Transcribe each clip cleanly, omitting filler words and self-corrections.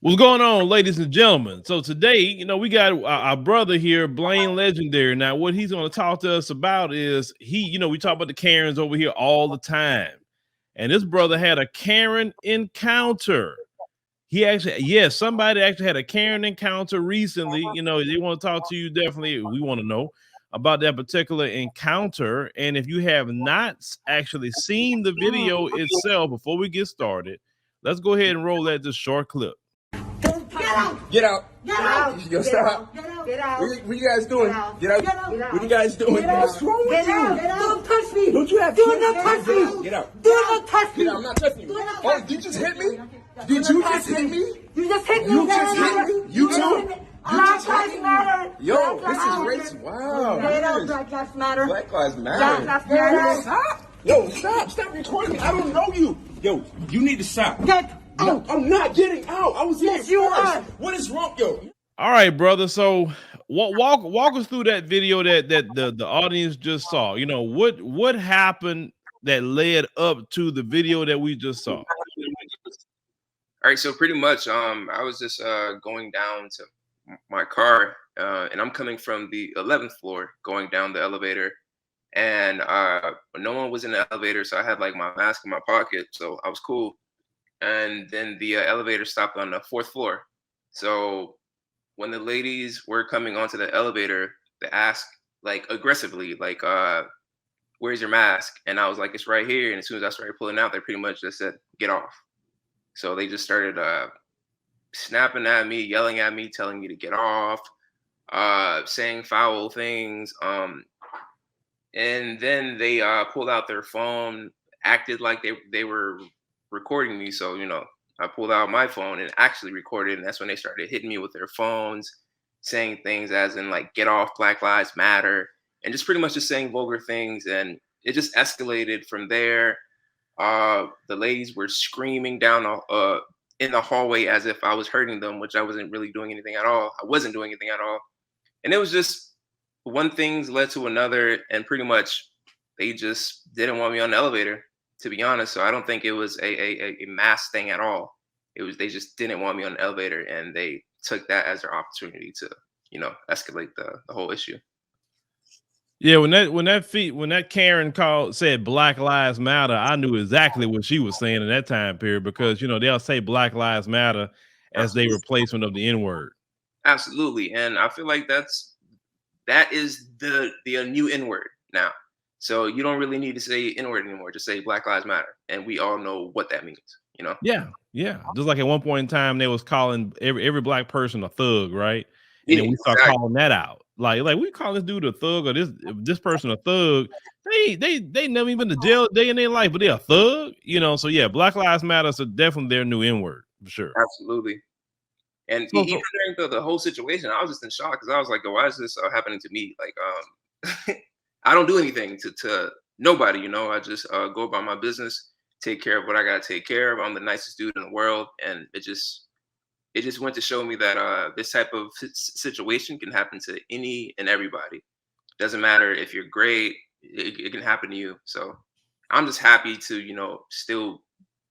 What's going on, ladies and gentlemen? So today, we got our brother here, Blaine Legendary. Now, what he's going to talk to us about is we talk about the Karens over here all the time. And this brother had a Karen encounter. He actually, yes, somebody actually had a Karen encounter recently. They want to talk to you. Definitely, we want to know about that particular encounter. And if you have not actually seen the video itself before we get started, let's go ahead and roll that just short clip. Get out! Get out! Get out! Yo, stop! Get out! Get out! What you guys doing? Get out! What you guys doing? What's wrong with you? Get out! Don't touch me! Don't you have Do kids? not touch me! Get out! Do not touch me! Get out! I'm not touching you. Oh, did you just hit me? Did you just hit me? You just hit me! You just hit me? You too? Black Lives Matter! Yo, this is racist. Wow. Get out! Black Lives Matter! Black Lives Black Matter. Lives Matter! Stop! Yo, stop! Stop recording me. I don't know you. Yo, you need to stop. Get No, out! I'm not getting out. I was here Yes, you first. are. What is wrong, yo? All right, brother. So walk us through that video that the audience just saw. What happened that led up to the video that we just saw. All right, so pretty much, I was just going down to my car, and I'm coming from the 11th floor, going down the elevator, and no one was in the elevator, so I had like my mask in my pocket, so I was cool. And then the elevator stopped on the 4th floor. So when the ladies were coming onto the elevator, they asked like aggressively, like, "Where's your mask?" And I was like, "It's right here." And as soon as I started pulling out, they pretty much just said, "Get off." So they just started snapping at me, yelling at me, telling me to get off, saying foul things. And then they pulled out their phone, acted like they were recording me. So, I pulled out my phone and actually recorded. And that's when they started hitting me with their phones, saying things as in like, "Get off, Black Lives Matter," and just pretty much just saying vulgar things. And it just escalated from there. The ladies were screaming down in the hallway as if I was hurting them, which I wasn't really doing anything at all. I wasn't doing anything at all. And it was just one thing led to another. And pretty much they just didn't want me on the elevator, to be honest. So I don't think it was a mass thing at all. It was, they just didn't want me on the elevator, and they took that as their opportunity to, escalate the whole issue. Yeah, when that Karen said Black Lives Matter, I knew exactly what she was saying in that time period, because they'll say Black Lives Matter as they replacement of the N-word. Absolutely. And I feel like that is the new N-word now. So you don't really need to say N-word anymore. Just say Black Lives Matter. And we all know what that means, Yeah. Just like at one point in time, they was calling every black person a thug, right? And then we start calling that out. Like we call this dude a thug, or this person a thug. They never even been to jail a day in their life, but they're a thug, So yeah, Black Lives Matter is definitely their new N-word for sure. Absolutely. And even during the whole situation, I was just in shock, because I was like, why is this happening to me? Like, I don't do anything to nobody, I just go about my business, take care of what I got to take care of. I'm the nicest dude in the world. And it just went to show me that this type of situation can happen to any and everybody. Doesn't matter if you're great, it can happen to you. So I'm just happy to, still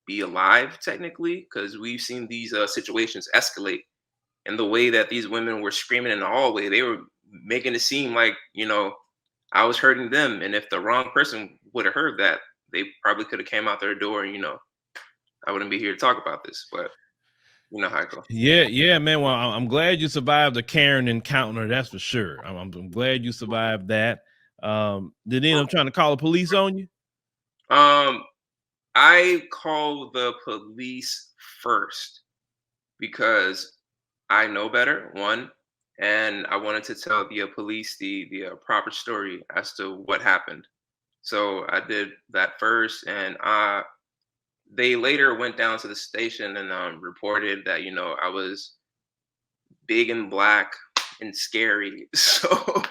be alive technically, because we've seen these situations escalate. And the way that these women were screaming in the hallway, they were making it seem like, I was hurting them. And if the wrong person would have heard that, they probably could have came out their door and, I wouldn't be here to talk about this, but you know how it goes. Yeah, man. Well, I'm glad you survived the Karen encounter. That's for sure. I'm glad you survived that. Did end up trying to call the police on you? I called the police first because I know better, one, and I wanted to tell the police the proper story as to what happened. So I did that first, and they later went down to the station and reported that I was big and black and scary. So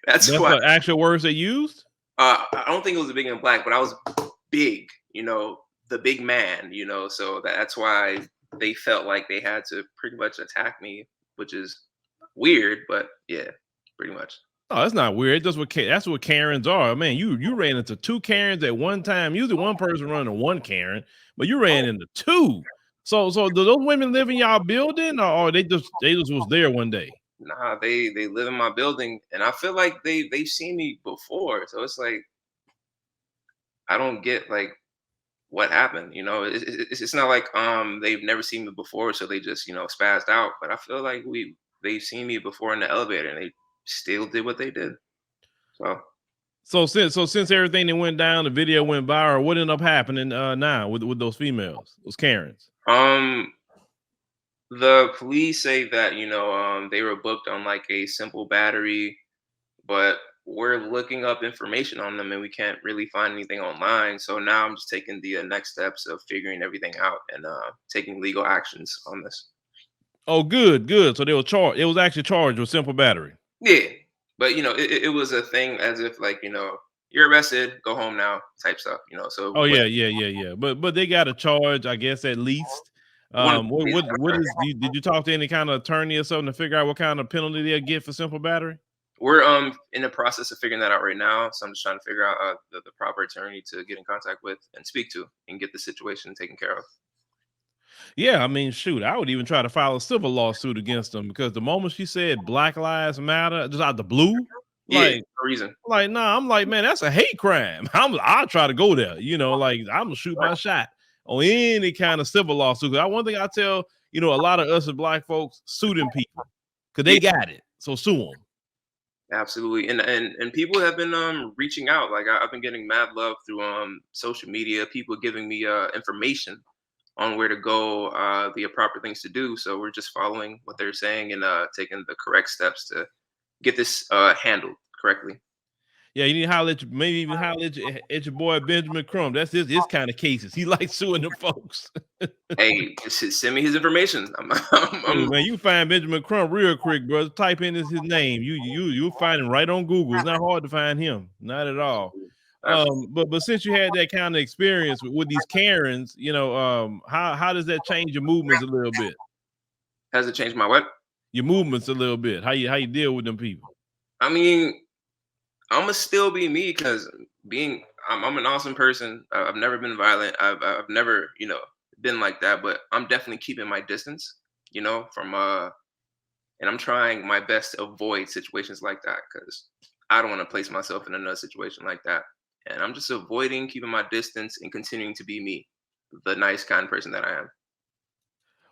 that's why the actual words they used. I don't think it was big and black, but I was big. The big man. So that's why they felt like they had to pretty much attack me, which is weird, but yeah, pretty much. Oh, that's not weird. That's what Karens are. Man, you ran into two Karens at one time. Usually one person running one Karen, but you ran into two. So do those women live in y'all building, or they just was there one day? Nah, they live in my building, and I feel like they've seen me before, so it's like I don't get like what happened. You know, it's not like they've never seen me before, so they just spazzed out. But I feel like they've seen me before in the elevator, and they still did what they did. So So since everything that went down, the video went viral. What ended up happening now with those females, those Karens? um, the police say that they were booked on like a simple battery, but we're looking up information on them and we can't really find anything online. So now I'm just taking the next steps of figuring everything out and taking legal actions on this. Oh, good, good. So they were charged. It was actually charged with simple battery. Yeah, but it was a thing as if like you're arrested, go home now type stuff. So Oh yeah, yeah, yeah, yeah. But they got a charge, I guess, at least. one of the What is? Did you talk to any kind of attorney or something to figure out what kind of penalty they'll get for simple battery? we're in the process of figuring that out right now. So I'm just trying to figure out the proper attorney to get in contact with and speak to and get the situation taken care of. Yeah, I mean, shoot, I would even try to file a civil lawsuit against them because the moment she said Black Lives Matter, just out the blue, Yeah, like, no reason. nah, I'm like, man, that's a hate crime. I'll try to go there, like I'm gonna shoot my shot on any kind of civil lawsuit. 'Cause one thing I tell, a lot of us as black folks, sue them people because they got it. So sue them. Absolutely, and people have been reaching out. Like I've been getting mad love through social media. People giving me information on where to go, the proper things to do. So we're just following what they're saying and taking the correct steps to get this handled correctly. Yeah, you need to holler maybe even holler at your boy Benjamin Crumb. That's his kind of cases. He likes suing them folks. Hey, just send me his information. Dude, man, you find Benjamin Crumb real quick, bro. Type in his name. You'll find him right on Google. It's not hard to find him, not at all. But since you had that kind of experience with these Karens, how does that change your movements a little bit? Has it changed my what? Your movements a little bit. How you deal with them people? I mean, I'm gonna still be me because I'm an awesome person. I've never been violent. I've never been like that. But I'm definitely keeping my distance. From and I'm trying my best to avoid situations like that because I don't want to place myself in another situation like that. And I'm just avoiding keeping my distance and continuing to be me, the nice, kind person that I am.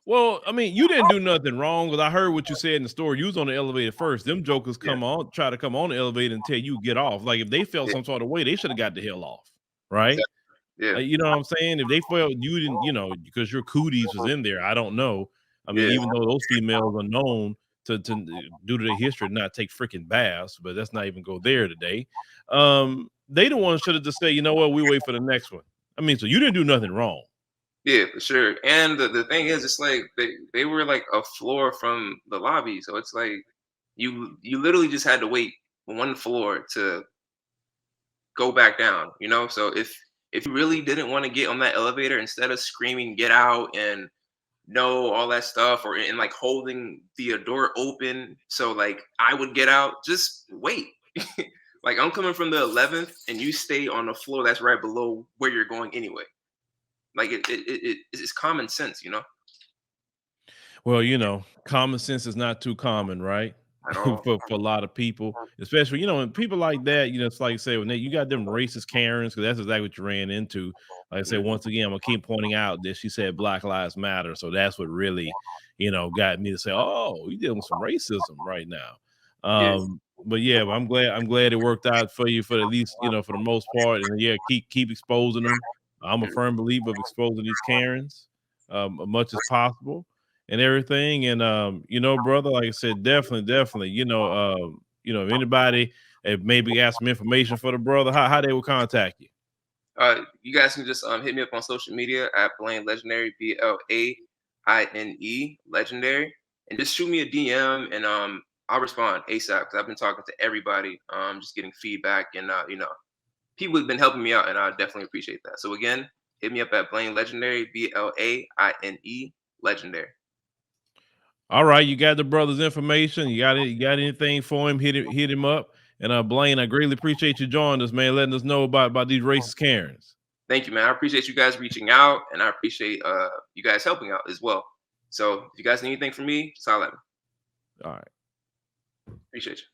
Well, I mean, you didn't do nothing wrong because I heard what you said in the story. You was on the elevator first. Them jokers Yeah, try to come on the elevator and tell you get off. Like if they felt yeah, some sort of way, they should have got the hell off, right? exactly. Yeah, You know what I'm saying? If they felt you didn't, because your cooties was in there, I don't know. I mean, yeah, even though those females are known to due to their history not take freaking baths, but let's not even go there today. They the ones should have just said, you know what, we wait for the next one. I mean, so you didn't do nothing wrong. yeah, for sure. And the thing is, it's like they were like a floor from the lobby, so it's like you literally just had to wait one floor to go back down. So if you really didn't want to get on that elevator, instead of screaming "get out" and no all that stuff, or and like holding the door open so like I would get out, just wait. Like I'm coming from the 11th, and you stay on the floor that's right below where you're going anyway. Like it's common sense. Well, common sense is not too common, right? At all. For a lot of people, especially, and people like that, it's like say when you got them racist Karens, because that's exactly what you ran into. Like I said, Mhm. once again, I'm gonna keep pointing out that she said Black Lives Matter. So that's what really, got me to say, oh, you dealing with some racism right now. Yeah. But yeah, but I'm glad it worked out for you for at least, for the most part. And yeah, keep exposing them. I'm a Mhm. firm believer of exposing these Karens as much as possible and everything. And brother, like I said, definitely, if anybody maybe ask some information for the brother, how they will contact you. You guys can just hit me up on social media at Blaine Legendary, BLAINE Legendary, and just shoot me a DM, and I'll respond ASAP because I've been talking to everybody, just getting feedback, and people have been helping me out, and I definitely appreciate that. So again, hit me up at Blaine Legendary, BLAINE Legendary. All right, you got the brother's information. You got it. You got anything for him? Hit him up. And Blaine, I greatly appreciate you joining us, man, letting us know about these racist Karens. Thank you, man. I appreciate you guys reaching out, and I appreciate you guys helping out as well. So if you guys need anything from me, just holler at me. All right. Appreciate you.